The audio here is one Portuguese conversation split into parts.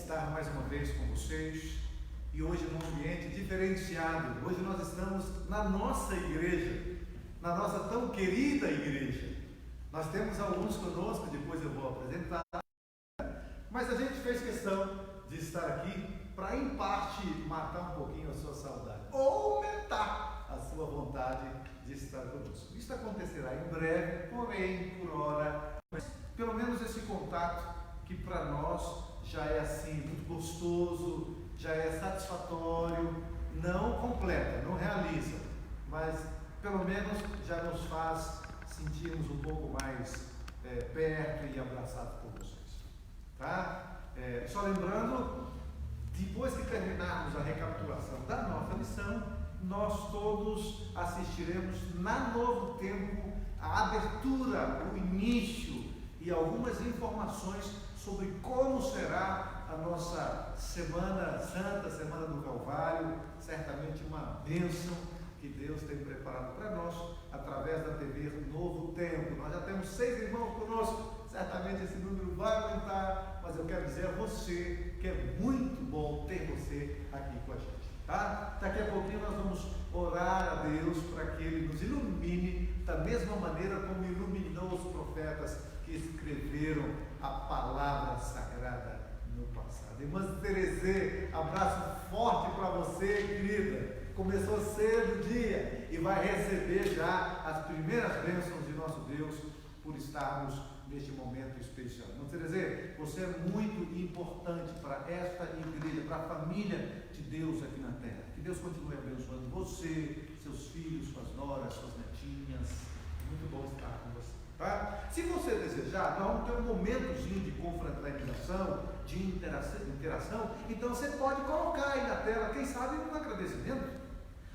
estar mais uma vez com vocês e hoje num ambiente diferenciado. Hoje nós estamos na nossa igreja, na nossa tão querida igreja. Nós temos alguns conosco, depois eu vou apresentar, mas a gente fez questão de estar aqui para, em parte, matar um pouquinho a sua saudade ou aumentar a sua vontade de estar conosco. Isso acontecerá em breve, porém, por hora, mas pelo menos esse contato que para nós já é assim, muito gostoso, já é satisfatório, não completa, não realiza, mas pelo menos já nos faz sentirmos um pouco mais perto e abraçados por vocês, tá? Só lembrando, depois que terminarmos a recapitulação da nossa lição, nós todos assistiremos na Novo Tempo a abertura, o início e algumas informações sobre como será a nossa Semana Santa, Semana do Calvário, certamente uma bênção que Deus tem preparado para nós através da TV Novo Tempo. Nós já temos 6 irmãos conosco, certamente esse número vai aumentar, mas eu quero dizer a você que é muito bom ter você aqui com a gente, tá? Daqui a pouquinho nós vamos orar a Deus para que Ele nos ilumine da mesma maneira como iluminou os profetas que escreveram a palavra sagrada no passado. Irmã Terezê, abraço forte para você, querida. Começou cedo o dia e vai receber já as primeiras bênçãos de nosso Deus por estarmos neste momento especial. Irmã Terezê, você é muito importante para esta igreja, para a família de Deus aqui na terra. Que Deus continue abençoando você, seus filhos, suas noras, suas netinhas. Muito bom estar com você. Tá? Se você desejar, nós vamos ter um momentozinho de confraternização, de interação, então você pode colocar aí na tela, quem sabe um agradecimento,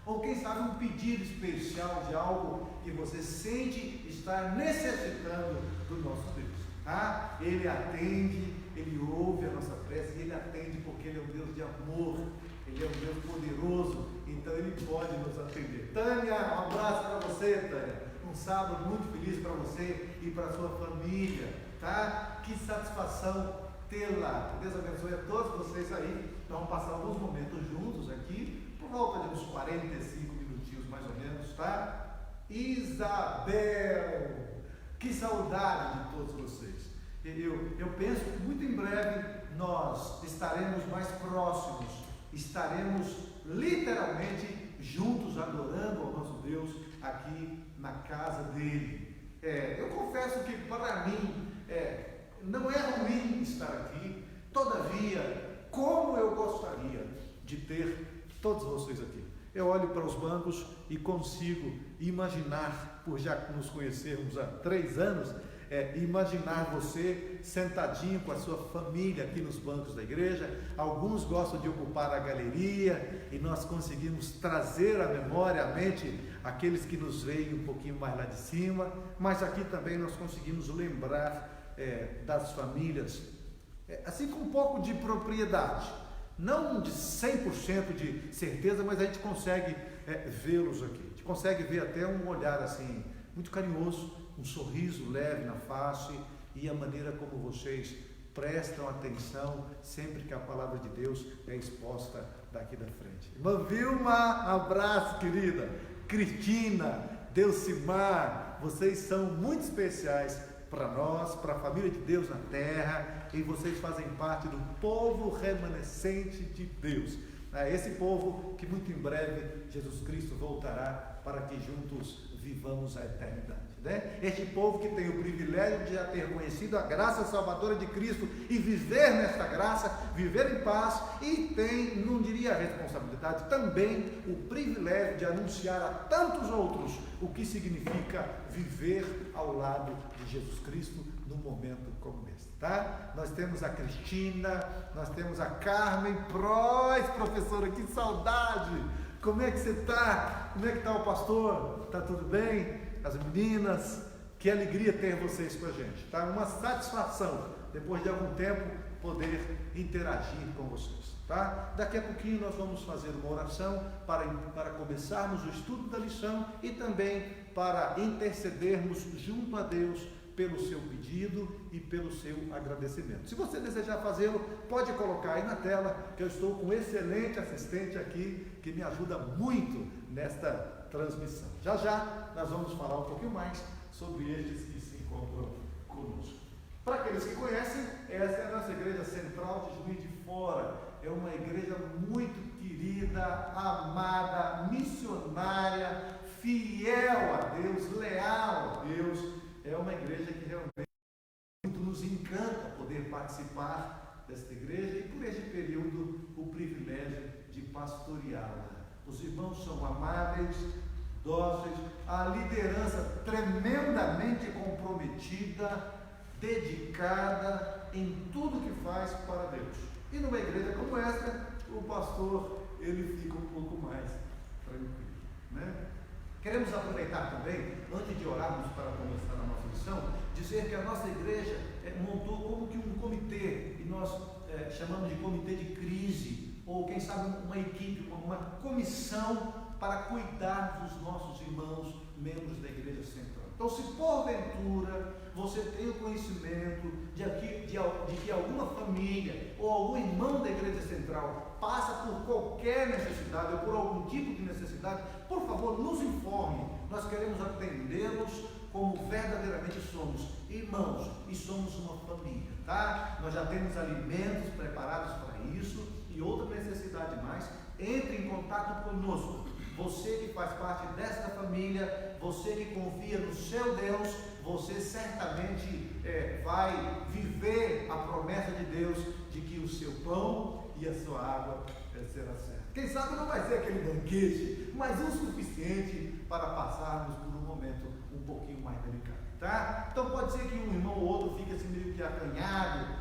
ou quem sabe um pedido especial de algo que você sente estar necessitando do nosso Deus. Tá? Ele atende, Ele ouve a nossa prece, e Ele atende porque Ele é um Deus de amor, Ele é um Deus poderoso, então Ele pode nos atender. Tânia, um abraço para você, Tânia. Um sábado muito feliz para você e para a sua família, tá? Que satisfação tê-la. Deus abençoe a todos vocês aí. Nós vamos passar alguns momentos juntos aqui, por volta de uns 45 minutinhos mais ou menos, tá? Isabel, que saudade de todos vocês. Eu penso que muito em breve nós estaremos mais próximos, estaremos literalmente juntos adorando ao nosso Deus aqui na casa dele. Eu confesso que para mim não é ruim estar aqui, todavia, como eu gostaria de ter todos vocês aqui. Eu olho para os bancos e consigo imaginar, por já nos conhecermos há 3 anos, imaginar você sentadinho com a sua família aqui nos bancos da igreja. Alguns gostam de ocupar a galeria e nós conseguimos trazer à memória, à mente, aqueles que nos veem um pouquinho mais lá de cima, mas aqui também nós conseguimos lembrar das famílias, assim com um pouco de propriedade, não de 100% de certeza, mas a gente consegue vê-los aqui, a gente consegue ver até um olhar assim, muito carinhoso, um sorriso leve na face e a maneira como vocês prestam atenção sempre que a palavra de Deus é exposta daqui da frente. Irmã Vilma, abraço, querida. Cristina, Delcimar, vocês são muito especiais para nós, para a família de Deus na terra, e vocês fazem parte do povo remanescente de Deus. Esse povo que muito em breve Jesus Cristo voltará para que juntos vivamos a eternidade. Este povo que tem o privilégio de já ter conhecido a graça salvadora de Cristo e viver nesta graça, viver em paz, e tem, não diria a responsabilidade, também o privilégio de anunciar a tantos outros o que significa viver ao lado de Jesus Cristo num momento como esse, tá? Nós temos a Cristina, nós temos a Carmen Prois, professora, que saudade! Como é que você está? Como é que está o pastor? Está tudo bem? As meninas, que alegria ter vocês com a gente, tá? Uma satisfação, depois de algum tempo, poder interagir com vocês, tá? Daqui a pouquinho nós vamos fazer uma oração para começarmos o estudo da lição e também para intercedermos junto a Deus pelo seu pedido e pelo seu agradecimento. Se você desejar fazê-lo, pode colocar aí na tela, que eu estou com um excelente assistente aqui, que me ajuda muito nesta transmissão. Já já nós vamos falar um pouquinho mais sobre estes que se encontram conosco. Para aqueles que conhecem, essa é a nossa igreja central de Juiz de Fora. É uma igreja muito querida, amada, missionária, fiel a Deus, leal a Deus. É uma igreja que realmente muito nos encanta poder participar desta igreja e por este período o privilégio de pastoreá-la. Os irmãos são amáveis, dóceis, a liderança tremendamente comprometida, dedicada em tudo que faz para Deus. E numa igreja como esta, o pastor ele fica um pouco mais tranquilo, né? Queremos aproveitar também, antes de orarmos para começar a nossa lição, dizer que a nossa igreja montou como que um comitê, e nós chamamos de comitê de crise, ou quem sabe uma equipe, uma comissão para cuidar dos nossos irmãos, membros da igreja central. Então, se porventura você tem o conhecimento de que alguma família ou algum irmão da igreja central passa por qualquer necessidade ou por algum tipo de necessidade, por favor, nos informe. Nós queremos atendê-los como verdadeiramente somos irmãos e somos uma família, tá? Nós já temos alimentos preparados para isso e outra necessidade mais, entre em contato conosco. Você que faz parte desta família, você que confia no seu Deus, você certamente vai viver a promessa de Deus de que o seu pão e a sua água será certa. Quem sabe não vai ser aquele banquete, mas o suficiente para passarmos por um momento um pouquinho mais delicado, tá? Então pode ser que um irmão ou outro fique assim meio que acanhado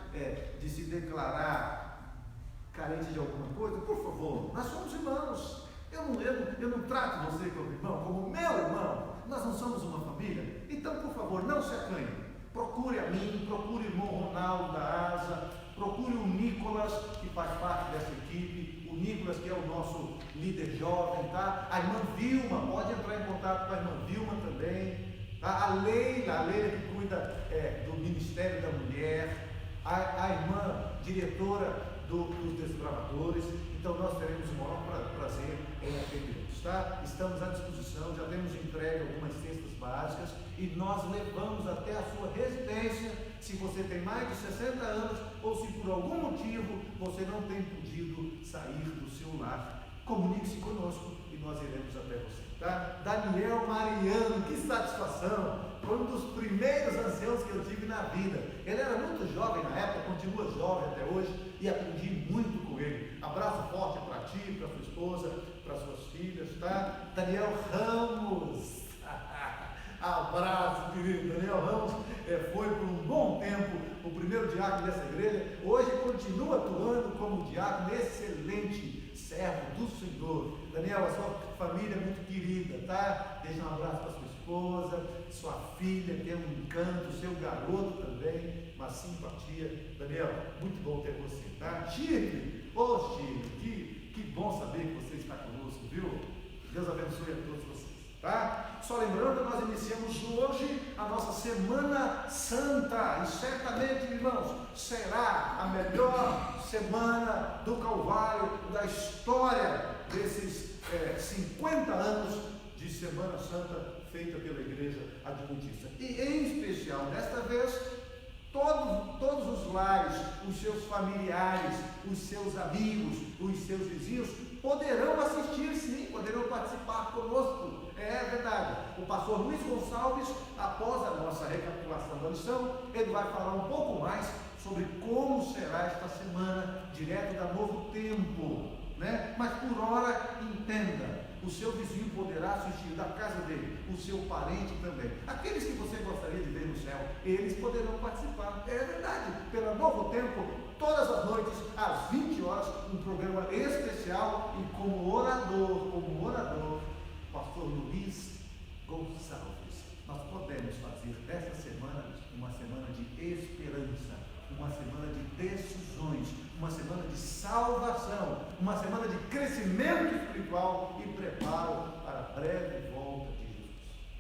de se declarar carente de alguma coisa. Por favor, nós somos irmãos. Eu não trato você como irmão, como meu irmão. Nós não somos uma família. Então, por favor, não se acanhe. Procure a mim, procure o irmão Ronaldo da Asa, procure o Nicolas, que faz parte dessa equipe. O Nicolas, que é o nosso líder jovem, tá? A irmã Vilma, pode entrar em contato com a irmã Vilma também. Tá? A Leila que cuida do Ministério da Mulher. A irmã diretora dos Desbravadores. Então nós teremos o maior prazer em atendê-los, tá? Estamos à disposição, já temos entregue algumas cestas básicas e nós levamos até a sua residência, se você tem mais de 60 anos ou se por algum motivo você não tem podido sair do seu lar, comunique-se conosco e nós iremos até você, tá? Daniel Mariano, que satisfação! Foi um dos primeiros anciãos que eu tive na vida. Ele era muito jovem na época, continua jovem até hoje e aprendi muito com ele. Abraço forte para ti, para sua esposa, para suas filhas, tá? Daniel Ramos, abraço querido. Daniel Ramos foi por um bom tempo o primeiro diácono dessa igreja, hoje continua atuando como diácono, excelente servo do Senhor. Daniel, a sua família é muito querida, tá? Deixa um abraço para sua esposa, sua filha, que é um encanto, seu garoto também, uma simpatia. Daniel, muito bom ter você, tá? Chile, Chile, que bom saber que você está conosco, viu? Deus abençoe a todos vocês, tá? Só lembrando, nós iniciamos hoje a nossa Semana Santa, e certamente, irmãos, será a melhor semana do Calvário, da história desses 50 anos de Semana Santa feita pela Igreja Adventista. E em especial, desta vez, todos os lares, os seus familiares, os seus amigos, os seus vizinhos poderão assistir, sim, poderão participar conosco. É verdade. O pastor Luiz Gonçalves, após a nossa recapitulação da lição, ele vai falar um pouco mais sobre como será esta semana, direto da Novo Tempo, né? Mas por hora, entenda, o seu vizinho poderá assistir da casa dele, o seu parente também. Aqueles que você gostaria de ver no céu, eles poderão participar. É verdade, pela Novo Tempo, todas as noites, às 20 horas, um programa especial e como orador, pastor Luiz Gonçalves. Nós podemos fazer desta semana uma semana de esperança, uma semana de decisões, uma semana de salvação, uma semana de crescimento espiritual e preparo para a breve volta de Jesus.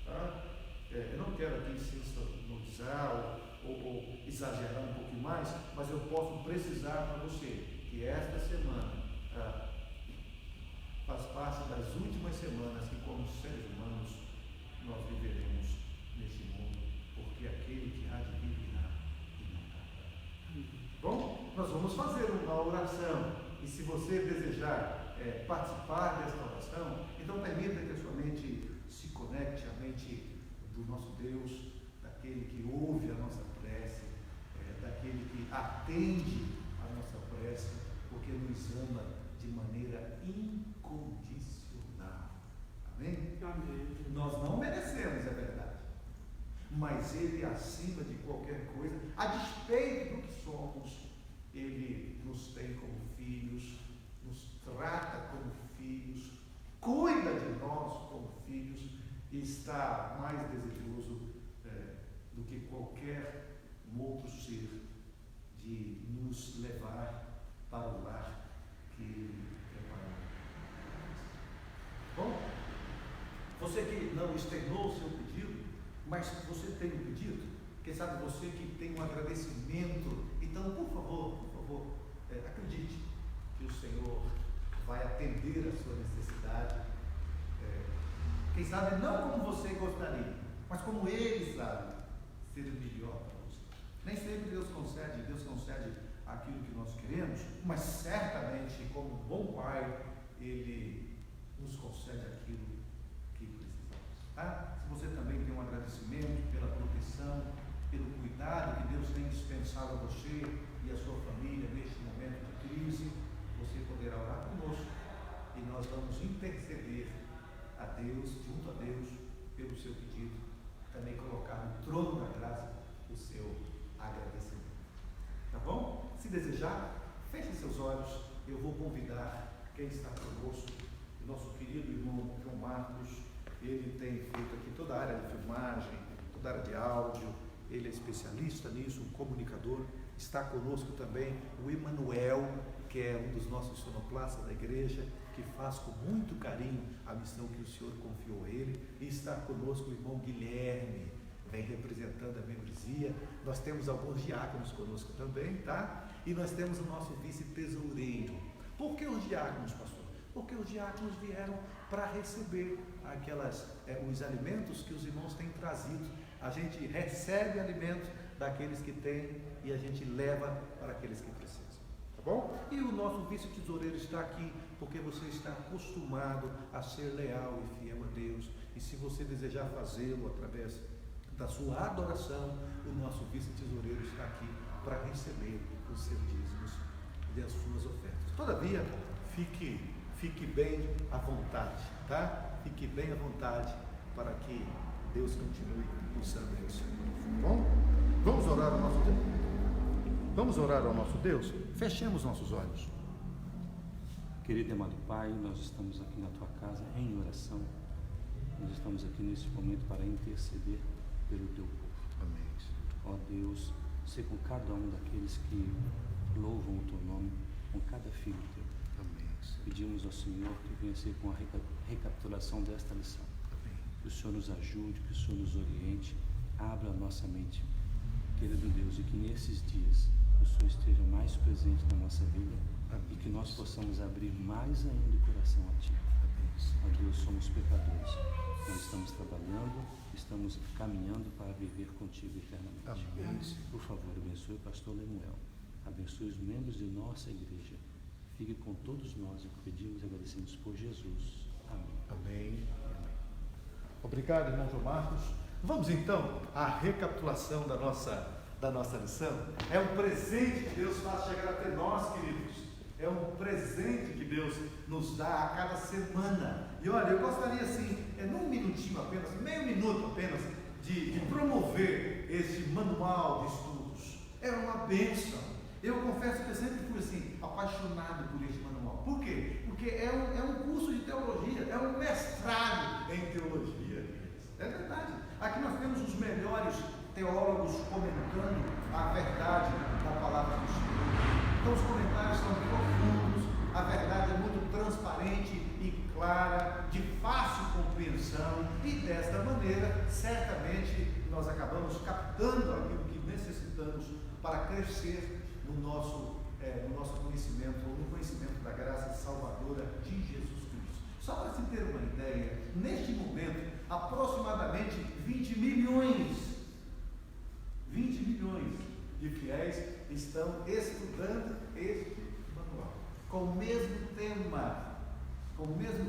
Tá? Eu não quero aqui ser economizar ou exagerar um pouquinho mais, mas eu posso precisar para você que esta semana faz parte das últimas semanas que, como seres humanos, nós viveremos neste mundo, porque aquele que há de vir virá e não tardará. Bom, nós vamos fazer uma oração, e se você desejar participar desta oração, então permita que a sua mente se conecte à mente do nosso Deus, daquele que ouve a nossa prece, daquele que atende a nossa prece, porque nos ama de maneira incondicional. Amém? Amém. Nós não merecemos, é verdade, mas Ele, acima de qualquer coisa, a despeito do que somos, Ele nos tem como filhos, nos trata como filhos, cuida de nós como filhos e está mais desejoso do que qualquer outro ser de nos levar para o lar que Ele preparou. Bom, você que não externou o seu pedido, mas você tem um pedido, quem sabe você que tem um agradecimento, então por favor, acredite que o Senhor vai atender a sua necessidade, quem sabe não como você gostaria, mas como Ele sabe ser o melhor para você. Nem sempre Deus concede aquilo que nós queremos, mas certamente, como bom Pai, Ele nos concede aquilo que precisamos. Tá? Se você também tem um agradecimento pela proteção, pelo cuidado que Deus tem dispensado a você e a sua família neste momento de crise, você poderá orar conosco e nós vamos interceder a Deus, junto a Deus, pelo seu pedido, também colocar no trono da graça o seu agradecimento. Tá bom? Se desejar, feche seus olhos. Eu vou convidar quem está conosco, o nosso querido irmão João Marcos. Ele tem feito aqui toda a área de filmagem, toda a área de áudio. Ele é especialista nisso, um comunicador. Está conosco também o Emanuel, que é um dos nossos sonoplastas da igreja, que faz com muito carinho a missão que o Senhor confiou a ele. E está conosco o irmão Guilherme, vem representando a membresia. Nós temos alguns diáconos conosco também, tá? E nós temos o nosso vice-tesoureiro. Por que os diáconos, pastor? Porque os diáconos vieram para receber os alimentos que os irmãos têm trazido. A gente recebe alimentos daqueles que têm e a gente leva para aqueles que precisam. Tá bom? E o nosso vice-tesoureiro está aqui porque você está acostumado a ser leal e fiel a Deus. E se você desejar fazê-lo através da sua adoração, o nosso vice-tesoureiro está aqui para receber os seus dízimos e as suas ofertas. Todavia, fique bem à vontade, tá? Fique bem à vontade para que Deus continue usando você. Bom? Vamos orar ao nosso Deus. Vamos orar ao nosso Deus? Fechemos nossos olhos. Querido e amado Pai, nós estamos aqui na Tua casa em oração. Nós estamos aqui nesse momento para interceder pelo Teu povo. Amém. Ó Deus, ser com cada um daqueles que louvam o Teu nome, com cada filho Teu. Amém. Pedimos ao Senhor que venha ser com a recapitulação desta lição. Amém. Que o Senhor nos ajude, que o Senhor nos oriente, abra a nossa mente, querido Deus, e que nesses dias o Senhor esteja mais presente na nossa vida. Amém. E que nós possamos abrir mais ainda o coração a Ti. Ó Deus, somos pecadores. Nós estamos trabalhando, estamos caminhando para viver contigo eternamente. Amém. Por favor, abençoe o pastor Lemuel. Abençoe os membros de nossa igreja. Fique com todos nós e pedimos e agradecemos por Jesus. Amém. Amém. Obrigado, irmão João Marcos. Vamos então à recapitulação da nossa lição. É um presente que Deus faz chegar até nós, queridos. É um presente que Deus nos dá a cada semana. E olha, eu gostaria assim, num minutinho apenas, meio minuto apenas, de promover este manual de estudos. É uma bênção. Eu confesso que eu sempre fui assim, apaixonado por este manual. Por quê? Porque é um curso de teologia, é um mestrado em teologia. É verdade. Aqui nós temos os melhores teólogos comentando a verdade da palavra do Senhor. Então os comentários são profundos, a verdade é muito transparente e clara, de fácil compreensão, e desta maneira, certamente, nós acabamos captando aquilo que necessitamos para crescer no nosso conhecimento, ou no conhecimento da graça salvadora de Jesus Cristo. Só para se ter uma ideia, neste momento, aproximadamente 20 milhões de fiéis estão estudando este manual, com o mesmo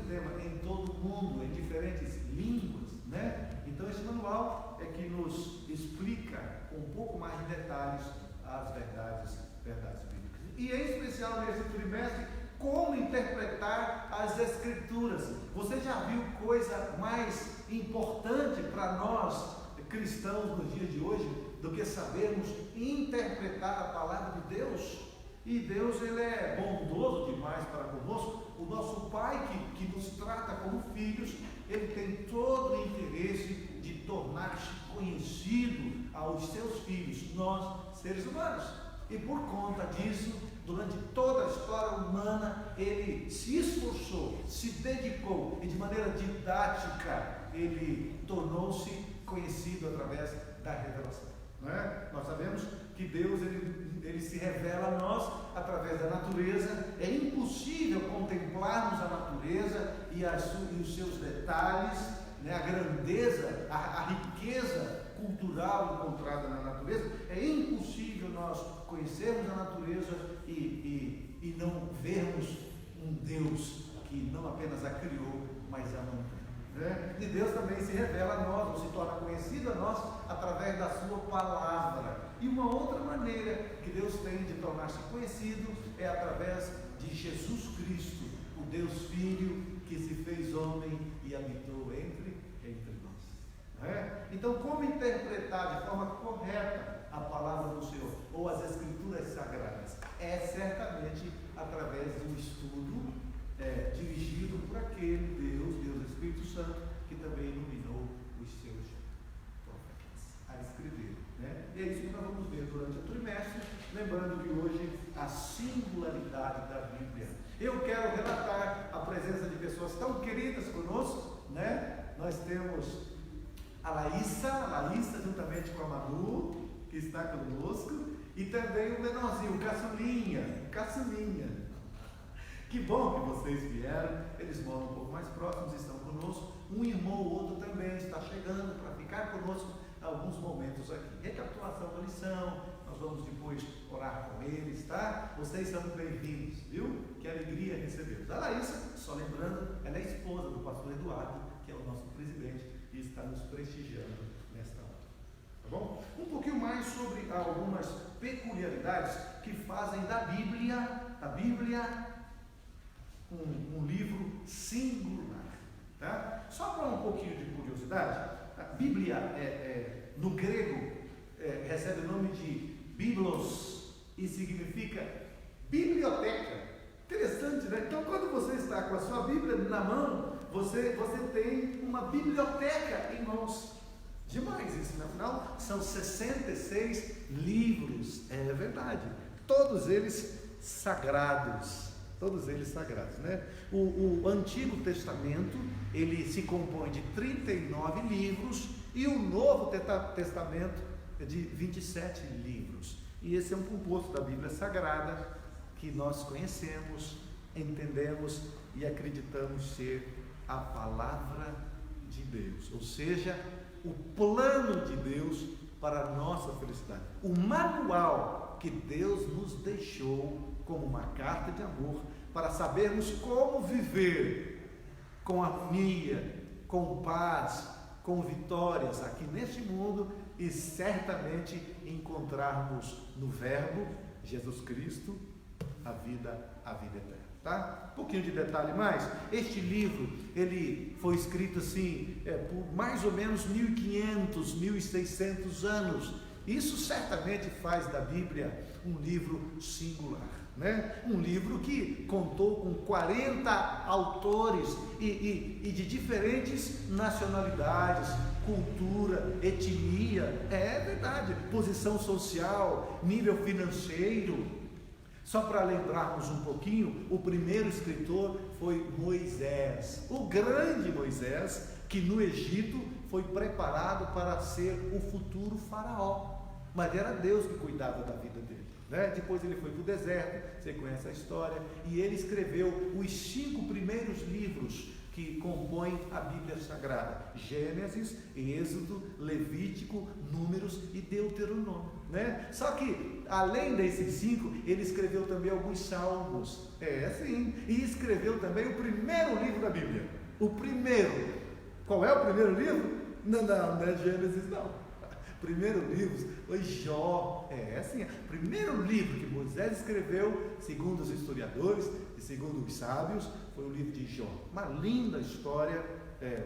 tema em todo o mundo, em diferentes línguas, né? Então esse manual é que nos explica com um pouco mais de detalhes as verdades bíblicas. E em especial nesse trimestre, como interpretar as Escrituras. Você já viu coisa mais importante para nós cristãos nos dias de hoje do que sabermos interpretar a palavra de Deus? E Deus, Ele é bondoso demais para conosco. O nosso Pai que nos trata como filhos, Ele tem todo o interesse de tornar-se conhecido aos seus filhos, nós, seres humanos. E por conta disso, durante toda a história humana, Ele se esforçou, se dedicou, e de maneira didática, Ele tornou-se conhecido através da revelação. Não é? Nós sabemos que Deus ele se revela a nós através da natureza. É impossível contemplarmos a natureza e os seus detalhes, né? A grandeza, a riqueza cultural encontrada na natureza. É impossível nós conhecermos a natureza e não vermos um Deus que não apenas a criou, mas a mantém. E Deus também se revela a nós, ou se torna conhecido a nós através da sua palavra. E uma outra maneira que Deus tem de tornar-se conhecido é através de Jesus Cristo, o Deus Filho que se fez homem e habitou entre nós. Então, como interpretar de forma correta a palavra do Senhor ou as Escrituras Sagradas? É certamente através de um estudo dirigido por aquele Deus Espírito Santo, que também iluminou os seus profetas a escrever. E é isso que nós vamos ver durante o trimestre, lembrando que hoje a singularidade da Bíblia. Eu quero relatar a presença de pessoas tão queridas conosco, Nós temos a Laísa, juntamente com a Manu, que está conosco, e também o menorzinho, o Caçulinha. Que bom que vocês vieram, eles moram um pouco mais próximos, estão conosco. Um irmão ou outro também está chegando para ficar conosco alguns momentos aqui. Recapitulação da lição, nós vamos depois orar com eles, tá? Vocês são bem-vindos, viu? Que alegria recebê-los. A Laísa, só lembrando, ela é esposa do pastor Eduardo, que é o nosso presidente, e está nos prestigiando nesta hora. Tá bom? Um pouquinho mais sobre algumas peculiaridades que fazem da Bíblia um livro singular, tá? Só para um pouquinho de curiosidade, a Bíblia no grego recebe o nome de biblos e significa biblioteca. Interessante, né? Então, quando você está com a sua Bíblia na mão, você tem uma biblioteca em mãos. Demais isso, afinal, são 66 livros, é verdade, todos eles sagrados, né? O Antigo Testamento, ele se compõe de 39 livros e o Novo Testamento é de 27 livros. E esse é um composto da Bíblia Sagrada que nós conhecemos, entendemos e acreditamos ser a palavra de Deus, ou seja, o plano de Deus para a nossa felicidade, o manual que Deus nos deixou como uma carta de amor para sabermos como viver com harmonia, com paz, com vitórias aqui neste mundo e certamente encontrarmos no Verbo Jesus Cristo a vida eterna, tá? Um pouquinho de detalhe mais. Este livro, ele foi escrito assim, por mais ou menos 1500, 1600 anos. Isso certamente faz da Bíblia um livro singular, né? Um livro que contou com 40 autores e de diferentes nacionalidades, cultura, etnia, é verdade, posição social, nível financeiro. Só para lembrarmos um pouquinho, o primeiro escritor foi Moisés, o grande Moisés, que no Egito foi preparado para ser o futuro faraó, mas era Deus que cuidava da vida dele, né? Depois ele foi para o deserto, você conhece a história, e ele escreveu os 5 primeiros livros que compõem a Bíblia Sagrada: Gênesis, Êxodo, Levítico, Números e Deuteronômio, né? Só que, além desses 5, ele escreveu também alguns salmos, sim, e escreveu também o primeiro livro da Bíblia, o primeiro. Qual é o primeiro livro? Não é Gênesis, não. Primeiro livro foi Jó, sim, o primeiro livro que Moisés escreveu, segundo os historiadores e segundo os sábios, foi o livro de Jó. Uma linda história,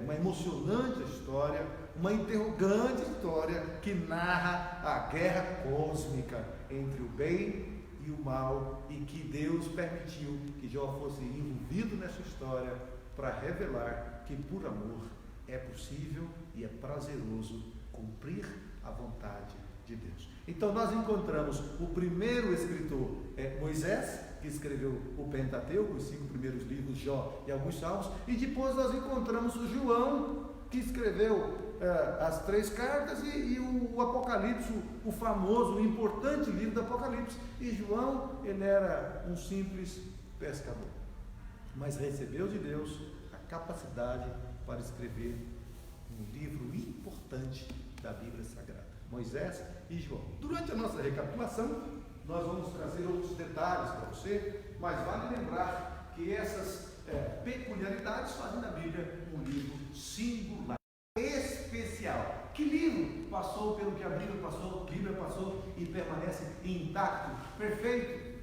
uma emocionante história, uma interrogante história que narra a guerra cósmica entre o bem e o mal, e que Deus permitiu que Jó fosse envolvido nessa história para revelar que por amor é possível e é prazeroso cumprir a vontade de Deus. Então nós encontramos o primeiro escritor, Moisés, que escreveu o Pentateuco, os 5 primeiros livros, Jó e alguns salmos, e depois nós encontramos o João, que escreveu as 3 cartas e o Apocalipse, o famoso, o importante livro do Apocalipse. E João, ele era um simples pescador, mas recebeu de Deus a capacidade para escrever um livro importante da Bíblia Sagrada, Moisés e João. Durante a nossa recapitulação, nós vamos trazer outros detalhes para você, mas vale lembrar que essas peculiaridades fazem da Bíblia um livro singular, especial. Que livro passou pelo que a Bíblia passou e permanece intacto, perfeito?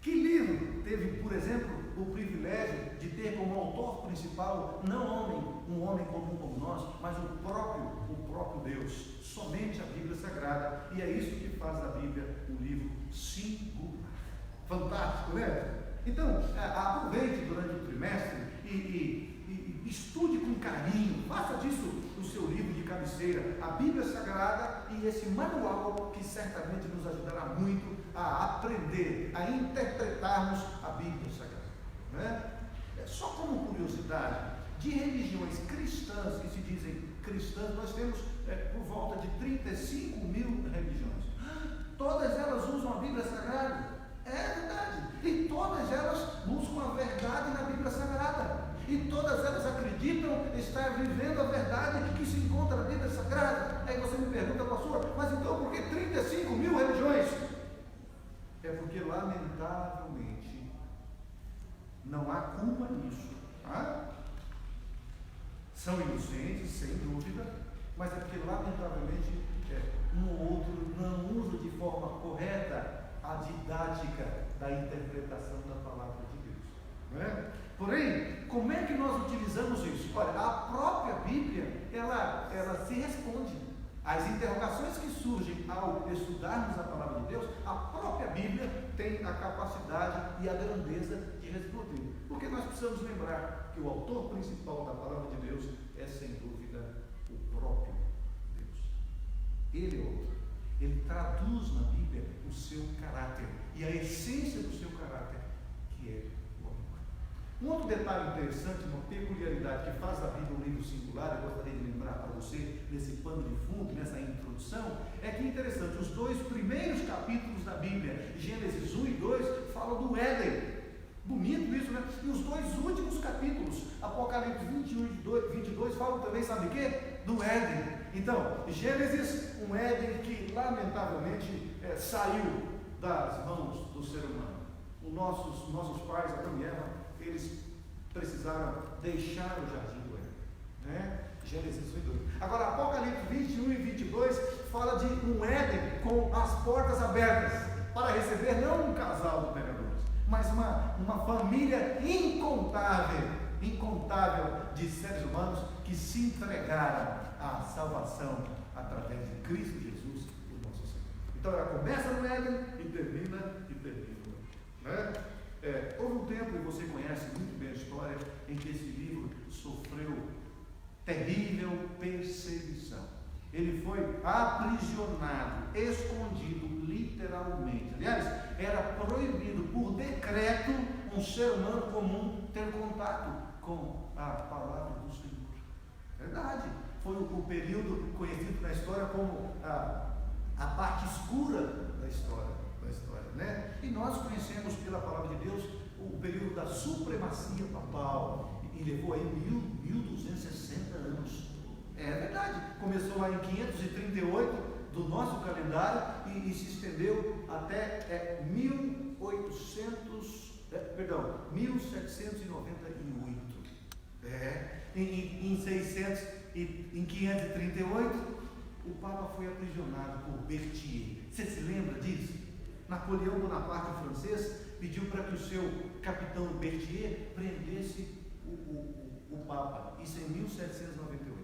Que livro teve, por exemplo, o privilégio de ter como autor principal não um homem comum como nós, mas o próprio Deus, somente a Bíblia Sagrada, e é isso que faz da Bíblia um livro singular. Fantástico, né? Então, aproveite durante o trimestre e estude com carinho, faça disso o seu livro de cabeceira, a Bíblia Sagrada, e esse manual que certamente nos ajudará muito a aprender, a interpretarmos a Bíblia Sagrada, né? Só como curiosidade, de religiões cristãs que se dizem cristãs, nós temos por volta de 35 mil religiões. Todas elas usam a Bíblia Sagrada? É verdade. E todas elas buscam a verdade na Bíblia Sagrada. E todas elas acreditam estar vivendo a verdade que se encontra na Bíblia Sagrada. Aí você me pergunta, pastor, mas então por que 35 mil religiões? É porque, lamentavelmente, não há culpa nisso, tá? São inocentes, sem dúvida, mas é porque, lamentavelmente, um ou outro não usa de forma correta a didática da interpretação da palavra de Deus, não é? Porém, como é que nós utilizamos isso? Olha, a própria Bíblia, ela se responde. As interrogações que surgem ao estudarmos a palavra de Deus, a própria Bíblia tem a capacidade e a grandeza de responder. Porque nós precisamos lembrar que o autor principal da palavra de Deus é, sem dúvida, o próprio Deus. Ele é o autor. Ele traduz na Bíblia o seu caráter e a essência do seu caráter, que é o amor. Um outro detalhe interessante, uma peculiaridade que faz da Bíblia um livro singular, eu gostaria de lembrar para você, nesse pano de fundo, nessa introdução, é que é interessante, os 2 primeiros capítulos da Bíblia, Gênesis 1 e 2, falam do Éden. Bonito isso, né? E os 2 últimos capítulos, Apocalipse 21 e 22, falam também, sabe o quê? Do Éden. Então, Gênesis, um Éden que lamentavelmente saiu das mãos do ser humano. Os nossos pais, Adão e Eva, eles precisaram deixar o jardim do Éden, né? Gênesis 1 e 2. Agora, Apocalipse 21 e 22 fala de um Éden com as portas abertas para receber não um casal de pecadores, mas uma família incontável de seres humanos que se entregaram à salvação através de Cristo Jesus, o nosso Senhor. Então ela começa no Éden e termina no Éden, né? Houve um tempo, e você conhece muito bem a história, em que esse livro sofreu terrível perseguição. Ele foi aprisionado, escondido, literalmente. Aliás, era proibido por secreto um ser humano comum ter contato com a palavra do Senhor. Verdade. Foi o período conhecido na história como a parte escura da história, né? E nós conhecemos pela palavra de Deus o período da supremacia papal, e levou aí 1260 anos. É verdade. Começou lá em 538 do nosso calendário e se estendeu até 1798. Em 538 o Papa foi aprisionado por Berthier. Você se lembra disso? Napoleão Bonaparte, francês, pediu para que o seu capitão Berthier prendesse o Papa. Isso em 1798.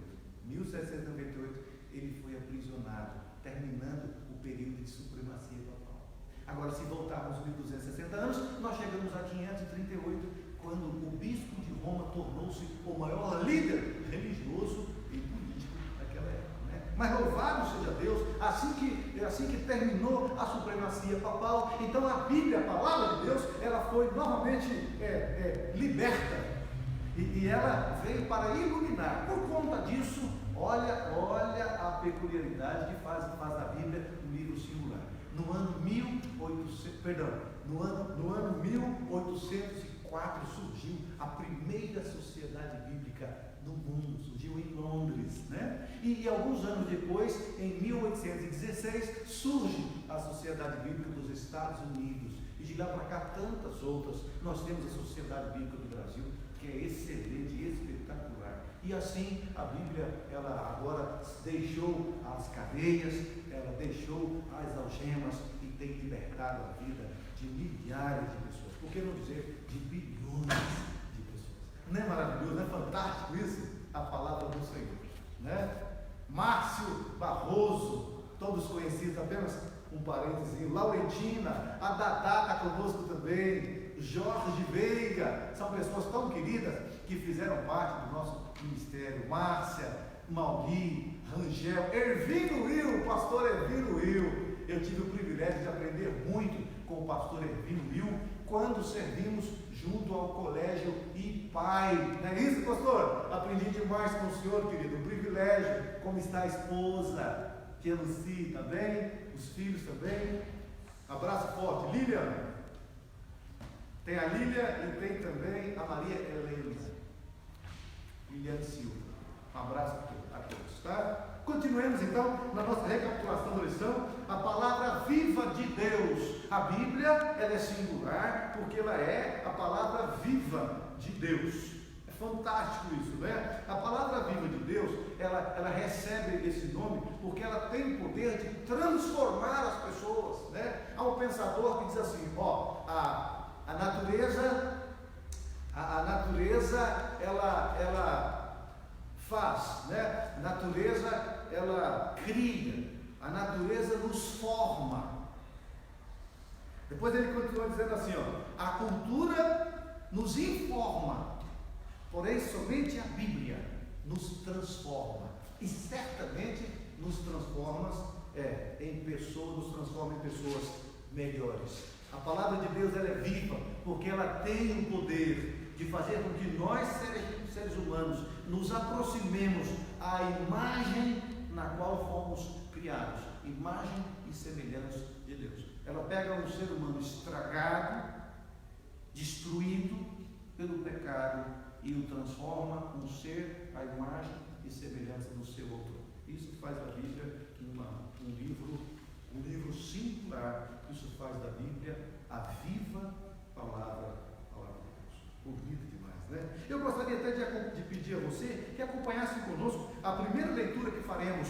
1798 ele foi aprisionado, terminando o período de supremacia papal. Agora, se voltarmos 1260 anos, nós chegamos a 538, quando o bispo de Roma tornou-se o maior líder religioso e político daquela época, né? Mas louvado seja Deus, assim que terminou a supremacia papal, então a Bíblia, a palavra de Deus, ela foi novamente liberta, e ela veio para iluminar. Por conta disso, olha a peculiaridade que faz da Bíblia um livro singular. No ano 1804 surgiu a primeira sociedade bíblica no mundo, surgiu em Londres, né? E alguns anos depois, em 1816, surge a Sociedade Bíblica dos Estados Unidos, e de lá para cá tantas outras. Nós temos a Sociedade Bíblica do Brasil, que é excelente e espetacular. E assim a Bíblia, ela agora deixou as cadeias, ela deixou as algemas e tem libertado a vida de milhares de pessoas, por que não dizer de bilhões de pessoas. Não é maravilhoso, não é fantástico isso? A palavra do Senhor, né? Márcio Barroso, todos conhecidos, apenas um parênteses, Laurentina, a Dadá está conosco também, Jorge Veiga, são pessoas tão queridas que fizeram parte do nosso ministério. Márcia, Mauri, Rangel, Ervino Will, pastor Ervino Will. Eu tive o privilégio de aprender muito com o pastor Ervino Will quando servimos junto ao colégio IPAI. Não é isso, pastor? Aprendi demais com o senhor, querido. Um privilégio. Como está a esposa? Tia Lucy, tá bem? Os filhos também. Abraço forte. Lilian. Tem a Lília e tem também a Maria Helena. Liliane Silva. Um abraço a todos, tá? Continuemos então na nossa recapitulação da lição. A palavra viva de Deus. A Bíblia, ela é singular porque ela é a palavra viva de Deus. É fantástico isso, né? A palavra viva de Deus, ela recebe esse nome porque ela tem o poder de transformar as pessoas, né? Há um pensador que diz assim, a natureza ela faz, né? A natureza ela cria, a natureza nos forma. Depois ele continua dizendo assim, a cultura nos informa, porém somente a Bíblia nos transforma, e certamente nos transforma em pessoas melhores. A palavra de Deus, ela é viva, porque ela tem o poder de fazer com que nós, seres humanos, nos aproximemos à imagem na qual fomos criados, imagem e semelhança de Deus. Ela pega um ser humano estragado, destruído pelo pecado, e o transforma um ser à imagem e semelhança do seu autor. Isso faz da Bíblia um livro singular. Isso faz da Bíblia a viva palavra de Deus. Bonito demais, né? Eu gostaria até de pedir a você que acompanhasse conosco a primeira leitura que faremos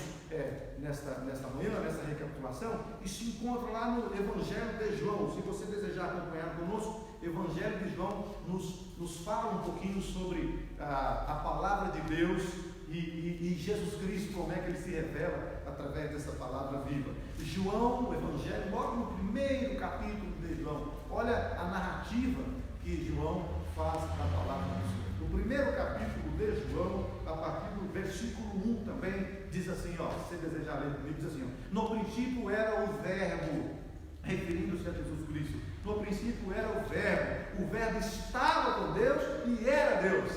nesta manhã, nessa recapitulação, e se encontra lá no Evangelho de João. Se você desejar acompanhar conosco, Evangelho de João nos fala um pouquinho sobre a palavra de Deus e Jesus Cristo, como é que ele se revela através dessa palavra viva. João, o Evangelho, logo no primeiro capítulo de João, olha a narrativa que João faz da palavra do Senhor. No primeiro capítulo de João, a partir do versículo 1 também, diz assim, se você desejar ler comigo, diz assim, no princípio era o Verbo, referindo-se a Jesus Cristo. No princípio era o Verbo estava com Deus e era Deus.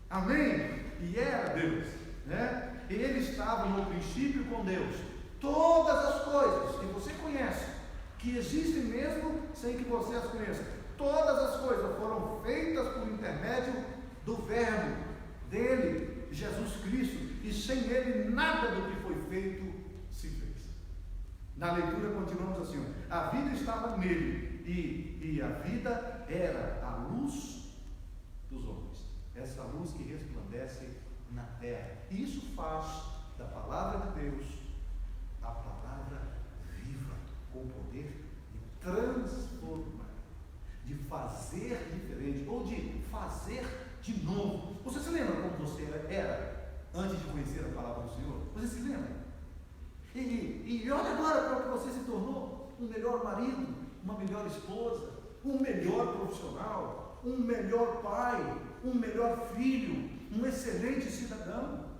Amém? E era Deus, né? Ele estava no princípio com Deus. Todas as coisas que você conhece, que existem mesmo sem que você as conheça, todas as coisas foram feitas por intermédio do Verbo, dele, Jesus Cristo, e sem ele nada do que foi feito se fez. Na leitura continuamos assim: a vida estava nele, e a vida era a luz dos homens, essa luz que resplandece na terra. E isso faz da palavra de Deus a palavra viva, com o poder de transformar, de fazer diferente, ou de fazer de novo. Você se lembra como você era antes de conhecer a palavra do Senhor? Você se lembra? E olha agora para o que você se tornou: um melhor marido, uma melhor esposa, um melhor profissional, um melhor pai, um melhor filho, um excelente cidadão.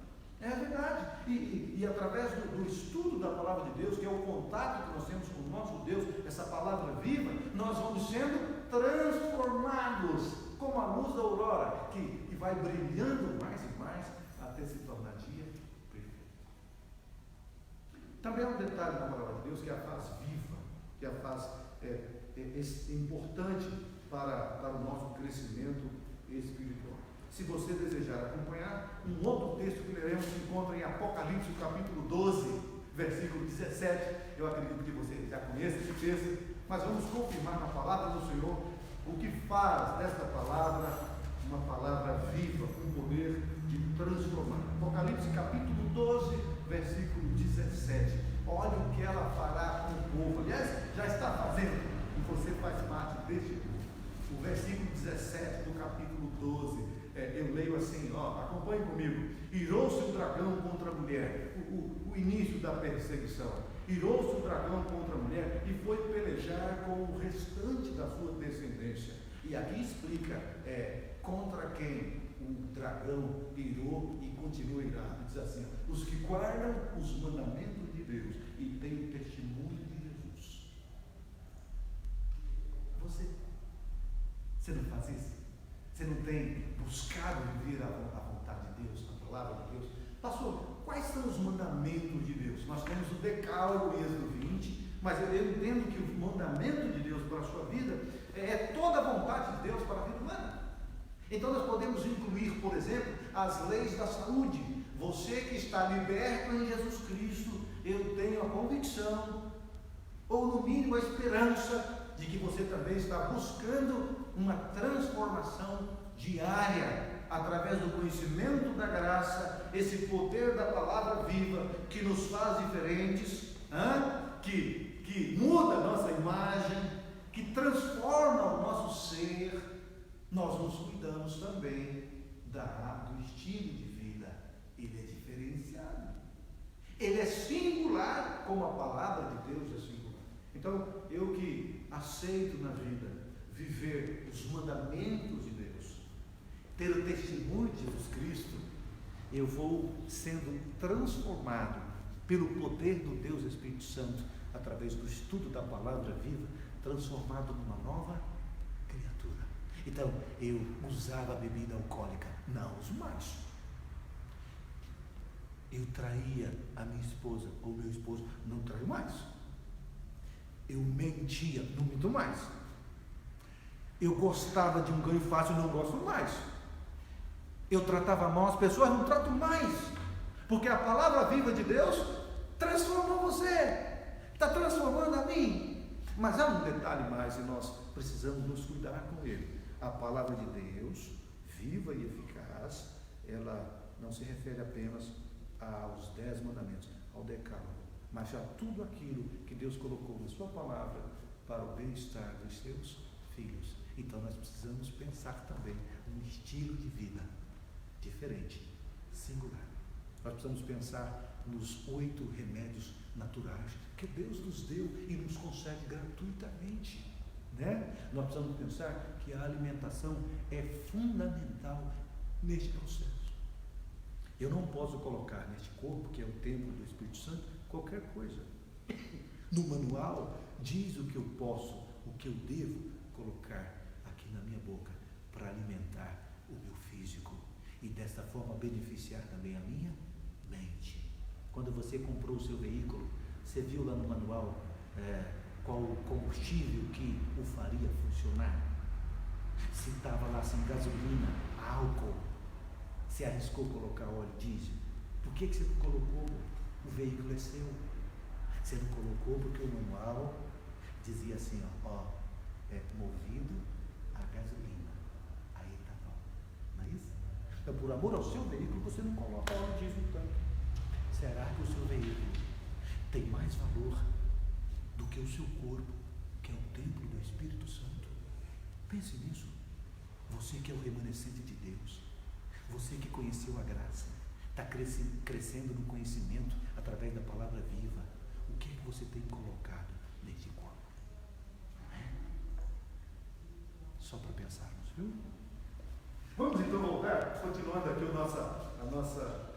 É a verdade. E através do estudo da palavra de Deus, que é o contato que nós temos com o nosso Deus, essa palavra viva, nós vamos sendo transformados como a luz da aurora, que vai brilhando mais e mais até se tornar dia perfeito. Também há um detalhe na palavra de Deus que a faz viva, que a faz importante para o nosso crescimento espiritual. Se você desejar acompanhar, um outro texto que leremos se encontra em Apocalipse, capítulo 12, versículo 17. Eu acredito que você já conhece esse texto, mas vamos confirmar na palavra do Senhor o que faz desta palavra uma palavra viva, com poder de transformar. Apocalipse, capítulo 12, versículo 17. Olha o que ela fará com o povo. Aliás, já está fazendo, e você faz parte deste povo. O versículo 17 do capítulo 12. Eu leio assim, acompanhe comigo. Irou-se o dragão contra a mulher, o início da perseguição. Irou-se o dragão contra a mulher e foi pelejar com o restante da sua descendência. E aqui explica contra quem o dragão irou e continua irado. Diz assim: os que guardam os mandamentos de Deus e têm o testemunho de Jesus. Você não faz isso? Você não tem buscado viver a vontade de Deus, a palavra de Deus? Pastor, quais são os mandamentos de Deus? Nós temos o Decálogo, Êxodo 20, mas eu entendo que o mandamento de Deus para a sua vida é toda a vontade de Deus para a vida humana. Então nós podemos incluir, por exemplo, as leis da saúde. Você que está liberto em Jesus Cristo, eu tenho a convicção, ou no mínimo a esperança, de que você também está buscando uma transformação diária, através do conhecimento da graça, esse poder da palavra viva, que nos faz diferentes, que muda a nossa imagem, que transforma o nosso ser. Nós nos cuidamos também do estilo de vida. Ele é diferenciado, ele é singular, como a palavra de Deus é singular. Então, eu que aceito na vida viver os mandamentos de Deus, ter o testemunho de Jesus Cristo, eu vou sendo transformado pelo poder do Deus Espírito Santo, através do estudo da palavra viva, transformado numa nova criatura. Então, eu usava bebida alcoólica, não uso mais. Eu traía a minha esposa ou meu esposo, não traio mais. Eu mentia, não minto mais. Eu gostava de um ganho fácil, não gosto mais. Eu tratava mal as pessoas, não trato mais. Porque a palavra viva de Deus transformou você, está transformando a mim. Mas há um detalhe mais e nós precisamos nos cuidar com ele. A palavra de Deus, viva e eficaz, ela não se refere apenas aos 10 mandamentos, ao decálogo, mas já tudo aquilo que Deus colocou na sua palavra para o bem-estar dos seus filhos. Então nós precisamos pensar também um estilo de vida diferente, singular. Nós precisamos pensar nos 8 remédios naturais que Deus nos deu e nos concede gratuitamente, né? Nós precisamos pensar que a alimentação é fundamental neste processo. Eu não posso colocar neste corpo, que é o templo do Espírito Santo, qualquer coisa. No manual diz o que eu posso o que eu devo colocar aqui na minha boca para alimentar o meu físico e desta forma beneficiar também a minha mente. Quando você comprou o seu veículo, você viu lá no manual qual o combustível que o faria funcionar? Se estava lá assim, gasolina, álcool, você arriscou colocar óleo diesel? Por que você colocou? O veículo é seu. Você não colocou porque o manual dizia assim, movido a gasolina, a etanol. Não é isso? Então, por amor ao seu veículo, você não coloca óleo diesel no tanque. Será que o seu veículo tem mais valor do que o seu corpo, que é o templo do Espírito Santo? Pense nisso. Você que é o remanescente de Deus, você que conheceu a graça, está crescendo no conhecimento através da palavra viva, o que é que você tem colocado nesse corpo? Só para pensarmos, viu? Vamos então voltar, continuando aqui a nossa